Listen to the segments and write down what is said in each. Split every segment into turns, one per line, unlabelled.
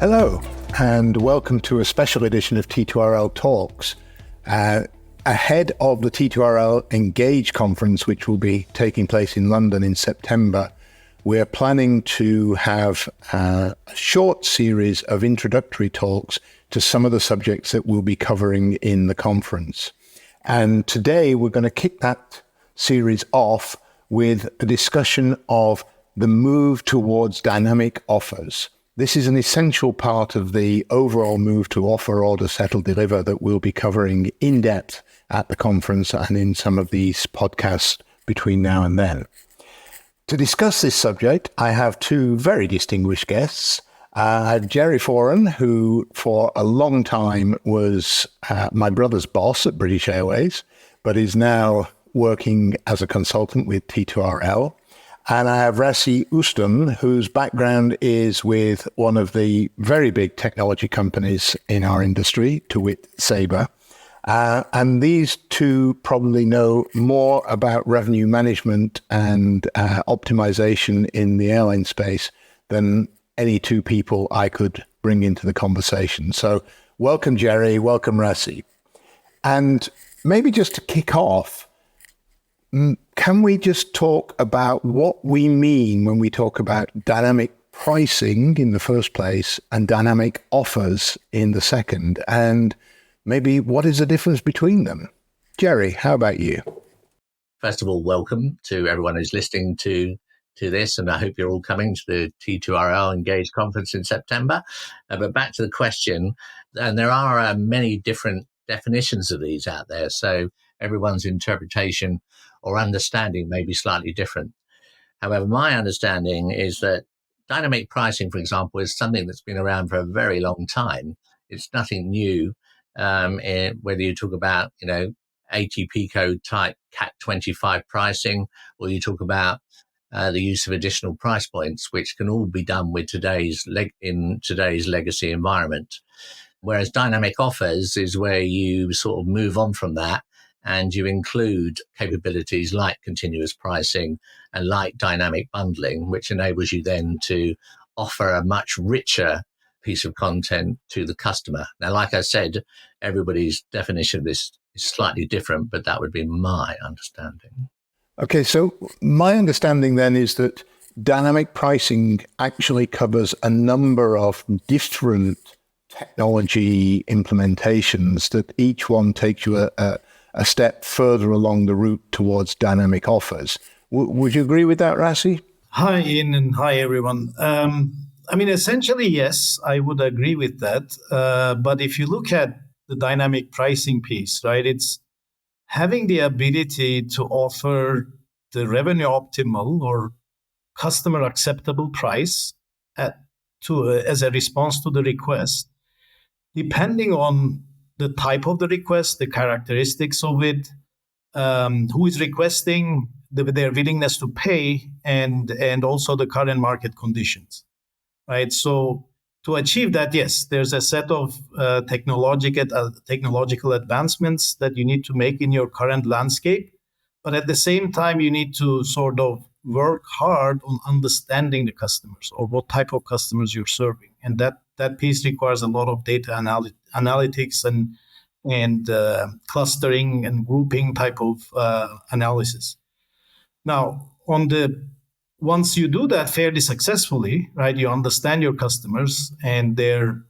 Hello, and welcome to a special edition of T2RL Talks. Ahead of the T2RLEngage conference, which will be taking place in London in September, we're planning to have a short series of introductory talks to some of the subjects that we'll be covering in the conference. And today we're going to kick that series off with a discussion of the move towards dynamic offers. This is an essential part of the overall move to offer, order, settle, deliver that we'll be covering in depth at the conference and in some of these podcasts between now and then. To discuss this subject, I have two very distinguished guests. Jerry Foran, who for a long time was my brother's boss at British Airways, but is now working as a consultant with T2RL. And I have Rasih Ustun, whose background is with one of the very big technology companies in our industry, to wit, Sabre. And these two probably know more about revenue management and optimization in the airline space than any two people I could bring into the conversation. So welcome, Jerry. Welcome, Rasih. And maybe just to kick off, can we just talk about what we mean when we talk about dynamic pricing in the first place and dynamic offers in the second? And maybe what is the difference between them? Jerry, how about you?
First of all, welcome to everyone who's listening to this, and I hope you're all coming to the T2RLEngage conference in September. But back to the question, and there are many different definitions of these out there, so everyone's interpretation or understanding may be slightly different. However, my understanding is that dynamic pricing, for example, is something that's been around for a very long time. It's nothing new, whether you talk about, ATP code type CAC25 pricing, or you talk about the use of additional price points, which can all be done with in today's legacy environment. Whereas dynamic offers is where you sort of move on from that and you include capabilities like continuous pricing and like dynamic bundling, which enables you then to offer a much richer piece of content to the customer. Now, like I said, everybody's definition of this is slightly different, but that would be my understanding.
Okay, so my understanding then is that dynamic pricing actually covers a number of different technology implementations that each one takes you a step further along the route towards dynamic offers. Would you agree with that, Rasih?
Hi, Ian, and hi, everyone. Essentially, yes, I would agree with that. But if you look at the dynamic pricing piece, right, it's having the ability to offer the revenue optimal or customer acceptable price as a response to the request, depending on the type of the request, the characteristics of it, who is requesting, their willingness to pay, and also the current market conditions, right? So to achieve that, yes, there's a set of technological advancements that you need to make in your current landscape. But at the same time, you need to sort of work hard on understanding the customers or what type of customers you're serving. And that piece requires a lot of data analytics and clustering and grouping type of analysis. Now, once you do that fairly successfully, right, you understand your customers and their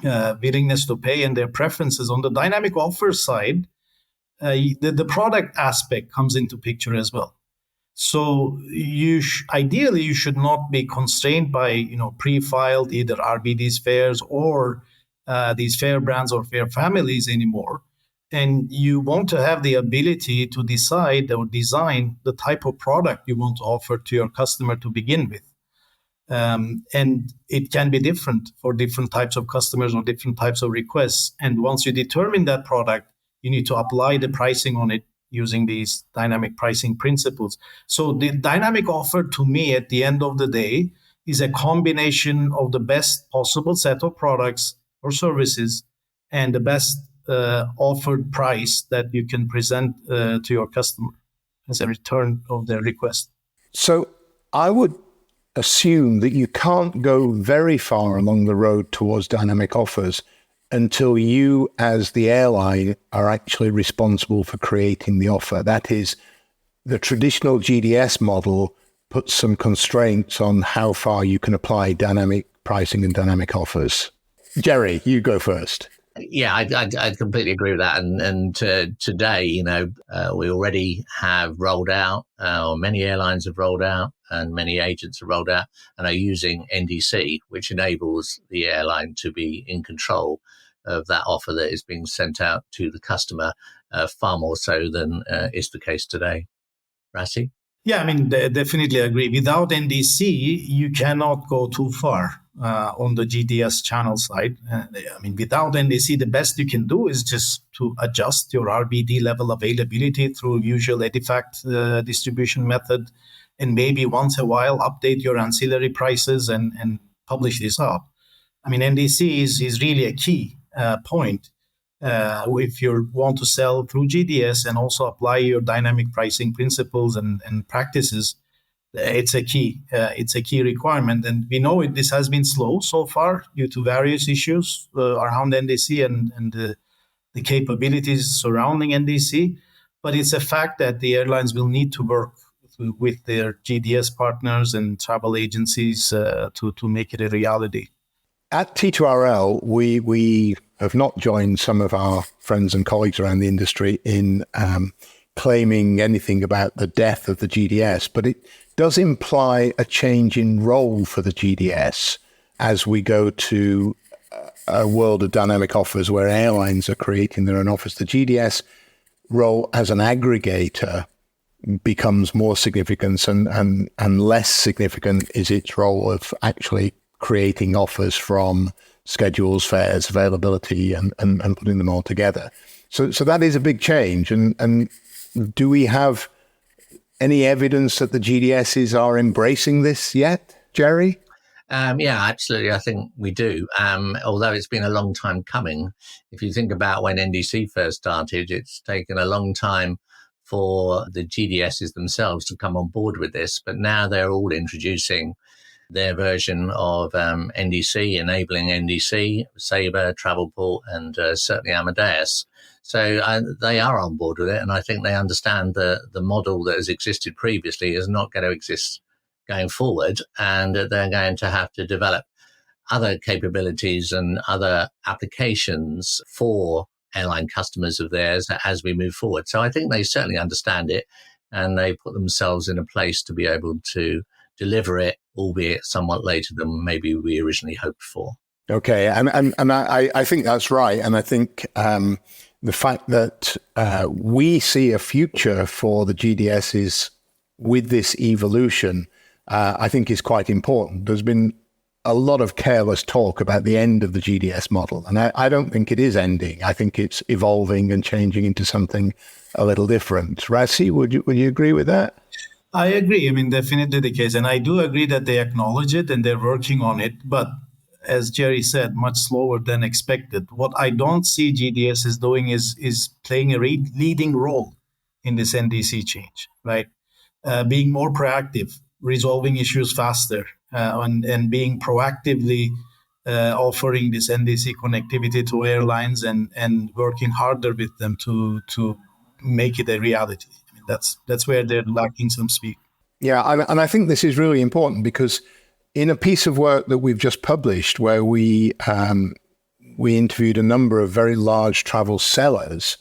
willingness to pay and their preferences. On the dynamic offer side, the product aspect comes into picture as well. So ideally, you should not be constrained by pre-filed either RBD's fares or these fare brands or fare families anymore. And you want to have the ability to decide or design the type of product you want to offer to your customer to begin with. And it can be different for different types of customers or different types of requests. And once you determine that product, you need to apply the pricing on it using these dynamic pricing principles. So the dynamic offer, to me, at the end of the day, is a combination of the best possible set of products or services and the best offered price that you can present to your customer as a return of their request.
So I would assume that you can't go very far along the road towards dynamic offers until you, as the airline, are actually responsible for creating the offer. That is, the traditional GDS model puts some constraints on how far you can apply dynamic pricing and dynamic offers. Jerry, you go first.
Yeah, I completely agree with that. And today, we already have rolled out, or many airlines have rolled out, and many agents have rolled out and are using NDC, which enables the airline to be in control of that offer that is being sent out to the customer, far more so than is the case today. Rasih?
Yeah, definitely agree. Without NDC, you cannot go too far on the GDS channel side. Without NDC, the best you can do is just to adjust your RBD level availability through usual EDIFACT distribution method, and maybe once a while update your ancillary prices and publish this up. NDC is really a key point. If you want to sell through GDS and also apply your dynamic pricing principles and practices, it's a key requirement. And we know this has been slow so far due to various issues around NDC and the capabilities surrounding NDC. But it's a fact that the airlines will need to work with their GDS partners and travel agencies to make it a reality.
At T2RL, we have not joined some of our friends and colleagues around the industry in claiming anything about the death of the GDS, but it does imply a change in role for the GDS as we go to a world of dynamic offers where airlines are creating their own offers. The GDS role as an aggregator becomes more significant, and less significant is its role of actually creating offers from schedules, fares, availability, and putting them all together. So that is a big change. And do we have any evidence that the GDSs are embracing this yet, Jerry?
Yeah, absolutely. I think we do. Although it's been a long time coming. If you think about when NDC first started, it's taken a long time for the GDSs themselves to come on board with this. But now they're all introducing their version of NDC, enabling NDC, Sabre, Travelport, and certainly Amadeus. So they are on board with it, and I think they understand the model that has existed previously is not going to exist going forward, and they're going to have to develop other capabilities and other applications for airline customers of theirs as we move forward. So I think they certainly understand it, and they put themselves in a place to be able to deliver it, albeit somewhat later than maybe we originally hoped for.
Okay, and I think that's right. And I think the fact that we see a future for the GDSs with this evolution, I think is quite important. There's been a lot of careless talk about the end of the GDS model, and I don't think it is ending. I think it's evolving and changing into something a little different. Rasih, would you agree with that?
I agree. Definitely the case. And I do agree that they acknowledge it and they're working on it. But as Jerry said, much slower than expected. What I don't see GDS is doing is playing a leading role in this NDC change, right? Being more proactive, resolving issues faster, and being proactively offering this NDC connectivity to airlines and working harder with them to make it a reality. That's where they're lacking some speed.
Yeah, and I think this is really important because in a piece of work that we've just published where we interviewed a number of very large travel sellers,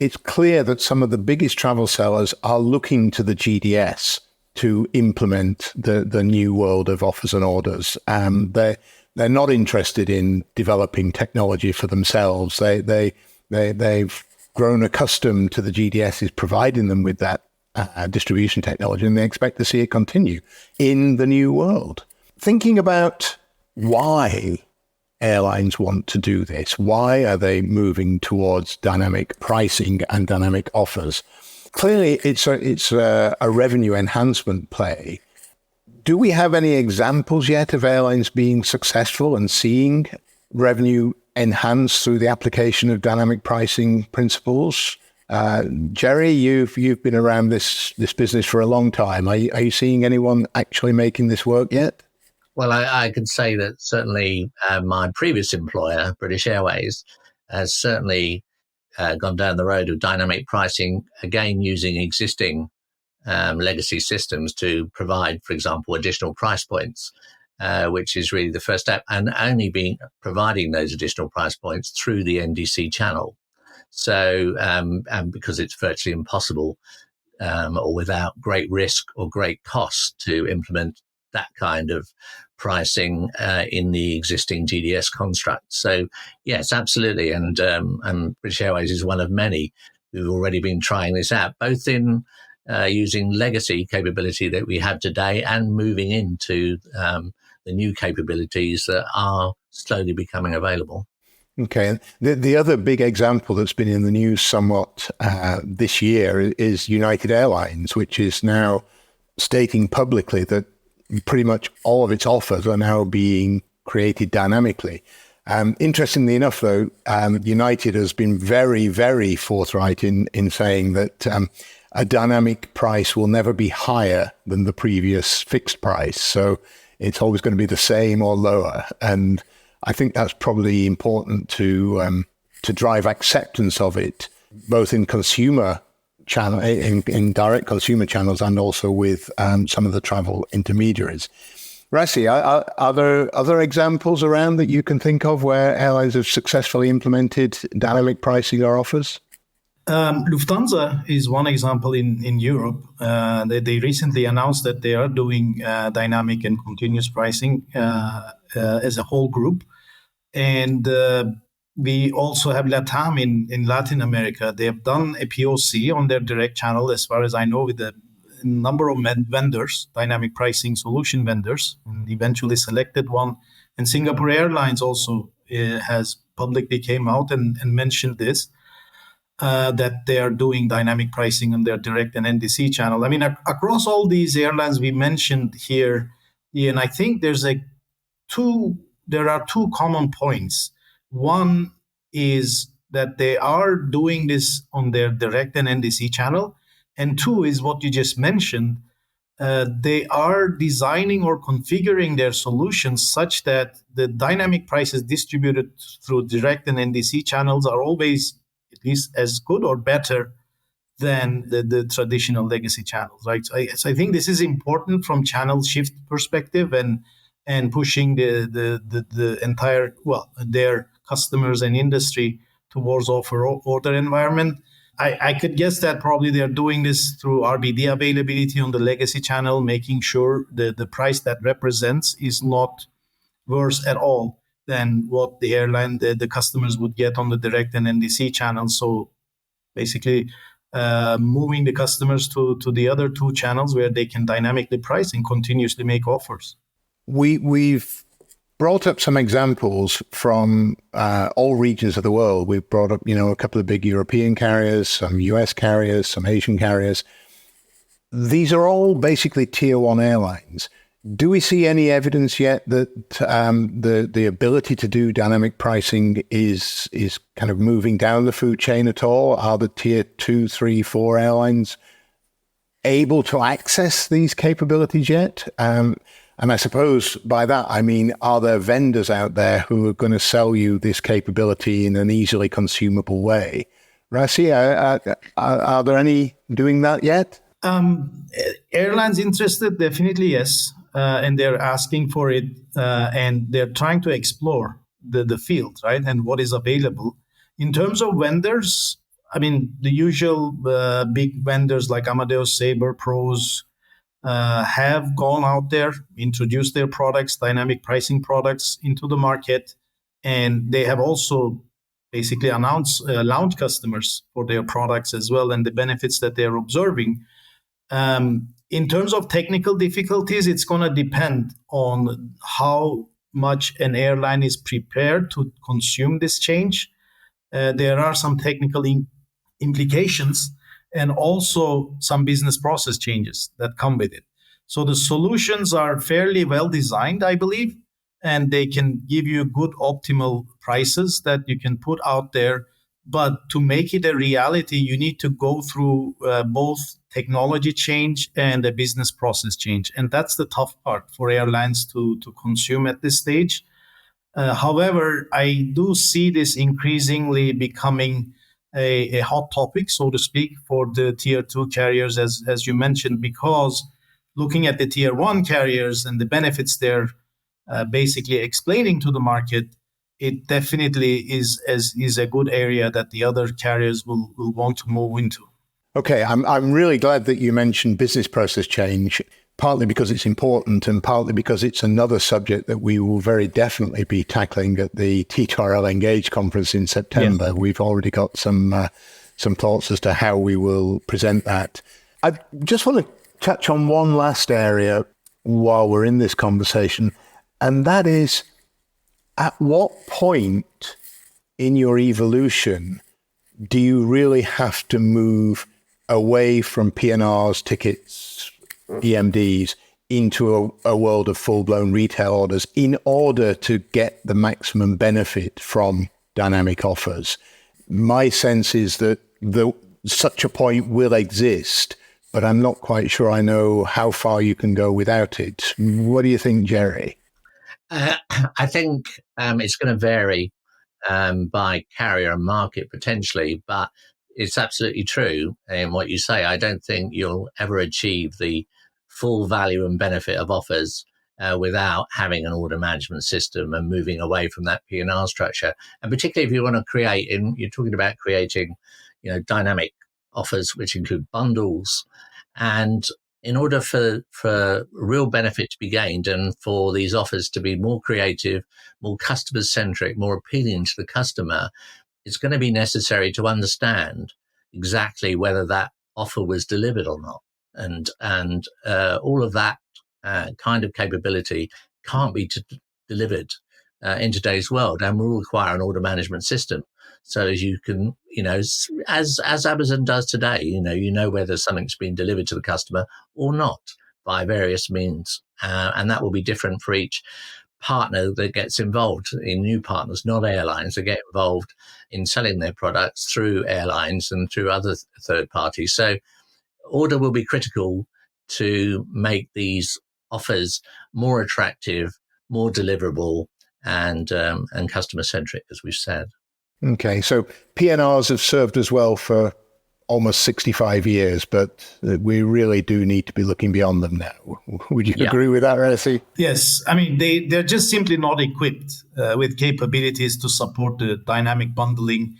it's clear that some of the biggest travel sellers are looking to the GDS to implement the new world of offers and orders. They're not interested in developing technology for themselves. They've grown accustomed to the GDSs providing them with that distribution technology, and they expect to see it continue in the new world. Thinking about why airlines want to do this, why are they moving towards dynamic pricing and dynamic offers? Clearly, it's a revenue enhancement play. Do we have any examples yet of airlines being successful and seeing revenue enhanced through the application of dynamic pricing principles? Jerry, you've been around this business for a long time. Are you seeing anyone actually making this work yet?
Well, I could say that certainly my previous employer, British Airways, has certainly gone down the road of dynamic pricing, again using existing legacy systems to provide, for example, additional price points, which is really the first step, and only providing those additional price points through the NDC channel. So, and because it's virtually impossible or without great risk or great cost to implement that kind of pricing in the existing GDS construct. So, yes, absolutely. And British Airways is one of many who've already been trying this out, both in using legacy capability that we have today and moving into the new capabilities that are slowly becoming available.
Okay. The other big example that's been in the news somewhat this year is United Airlines, which is now stating publicly that pretty much all of its offers are now being created dynamically. Interestingly enough, though, United has been very, very forthright in saying that a dynamic price will never be higher than the previous fixed price. So it's always going to be the same or lower. And I think that's probably important to drive acceptance of it, both in consumer channel, in direct consumer channels, and also with some of the travel intermediaries. Rasih, are there other examples around that you can think of where airlines have successfully implemented dynamic pricing or offers?
Lufthansa is one example in Europe. They recently announced that they are doing dynamic and continuous pricing as a whole group. And we also have LATAM in Latin America. They have done a POC on their direct channel, as far as I know, with a number of vendors, dynamic pricing solution vendors, and eventually selected one. And Singapore Airlines also has publicly came out and mentioned this. That they are doing dynamic pricing on their direct and NDC channel. I mean, across all these airlines we mentioned here, Ian, I think there are two common points. One is that they are doing this on their direct and NDC channel. And two is what you just mentioned. They are designing or configuring their solutions such that the dynamic prices distributed through direct and NDC channels are always at least as good or better than the traditional legacy channels, right? So I think this is important from channel shift perspective and pushing the entire, their customers and industry towards order environment. I could guess that probably they're doing this through RBD availability on the legacy channel, making sure the price that represents is not worse at all than what the airline, the customers would get on the direct and NDC channel. So basically moving the customers to the other two channels where they can dynamically price and continuously make offers.
We've brought up some examples from all regions of the world. We've brought up, a couple of big European carriers, some US carriers, some Asian carriers. These are all basically tier one airlines. Do we see any evidence yet that the ability to do dynamic pricing is kind of moving down the food chain at all? Are the tier 2, 3, 4 airlines able to access these capabilities yet? And I suppose by that, I mean, are there vendors out there who are going to sell you this capability in an easily consumable way? Rasih, are there any doing that yet?
Airlines interested, definitely yes. And they're asking for it, and they're trying to explore the field, right, and what is available. In terms of vendors, I mean, the usual big vendors like Amadeus, Sabre, Pros have gone out there, introduced their products, dynamic pricing products into the market, and they have also basically announced launch customers for their products as well and the benefits that they're observing. In terms of technical difficulties, it's going to depend on how much an airline is prepared to consume this change. There are some technical implications and also some business process changes that come with it. So the solutions are fairly well designed, I believe, and they can give you good optimal prices that you can put out there But to make it a reality, you need to go through both technology change and a business process change. And that's the tough part for airlines to consume at this stage. However, I do see this increasingly becoming a hot topic, so to speak, for the tier 2 carriers, as you mentioned, because looking at the tier 1 carriers and the benefits they're basically explaining to the market, it definitely is a good area that the other carriers will want to move into.
Okay, I'm really glad that you mentioned business process change, partly because it's important and partly because it's another subject that we will very definitely be tackling at the T2RLEngage conference in September. Yes. We've already got some thoughts as to how we will present that. I just want to touch on one last area while we're in this conversation, and that is, at what point in your evolution do you really have to move away from PNRs, tickets, EMDs, into a world of full-blown retail orders in order to get the maximum benefit from dynamic offers? My sense is that such a point will exist, but I'm not quite sure I know how far you can go without it. What do you think, Jerry?
I think it's going to vary by carrier and market potentially, but it's absolutely true in what you say. I don't think you'll ever achieve the full value and benefit of offers without having an order management system and moving away from that P&R structure. And particularly if you want to create, and you're talking about creating, dynamic offers, which include bundles. And in order for real benefit to be gained and for these offers to be more creative, more customer-centric, more appealing to the customer, it's going to be necessary to understand exactly whether that offer was delivered or not. And all of that kind of capability can't be delivered in today's world, and will require an order management system. So as you can, as Amazon does today, you know whether something's been delivered to the customer or not by various means. And that will be different for each partner that gets involved. In new partners, not airlines, that get involved in selling their products through airlines and through other third parties. So order will be critical to make these offers more attractive, more deliverable, and customer-centric, as we've said.
Okay, so PNRs have served us well for almost 65 years, but we really do need to be looking beyond them now. Would you agree with that, Rasih?
Yes. I mean, they're just simply not equipped with capabilities to support the dynamic bundling,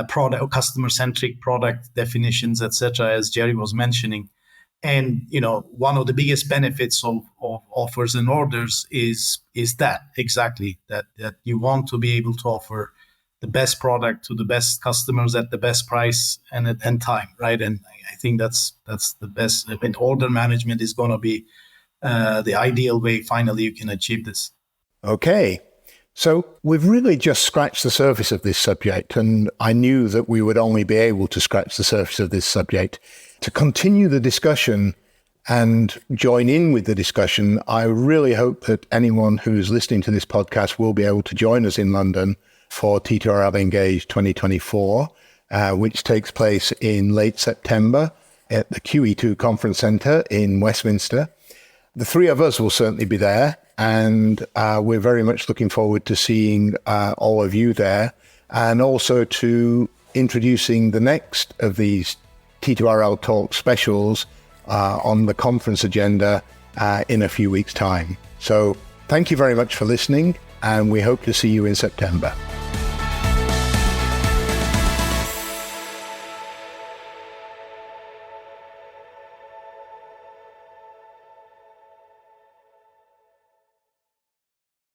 product or customer-centric product definitions, etc., as Jerry was mentioning. And, one of the biggest benefits of offers and orders is that you want to be able to offer the best product to the best customers at the best price and time, right? And I think that's the best. And order management is going to be the ideal way, finally, you can achieve this.
Okay. So we've really just scratched the surface of this subject, and I knew that we would only be able to scratch the surface of this subject. To continue the discussion and join in with the discussion, I really hope that anyone who's listening to this podcast will be able to join us in London for T2RLEngage 2024, which takes place in late September at the QE2 Conference Centre in Westminster. The three of us will certainly be there, and we're very much looking forward to seeing all of you there, and also to introducing the next of these T2RL Talk specials on the conference agenda in a few weeks' time. So thank you very much for listening, and we hope to see you in September.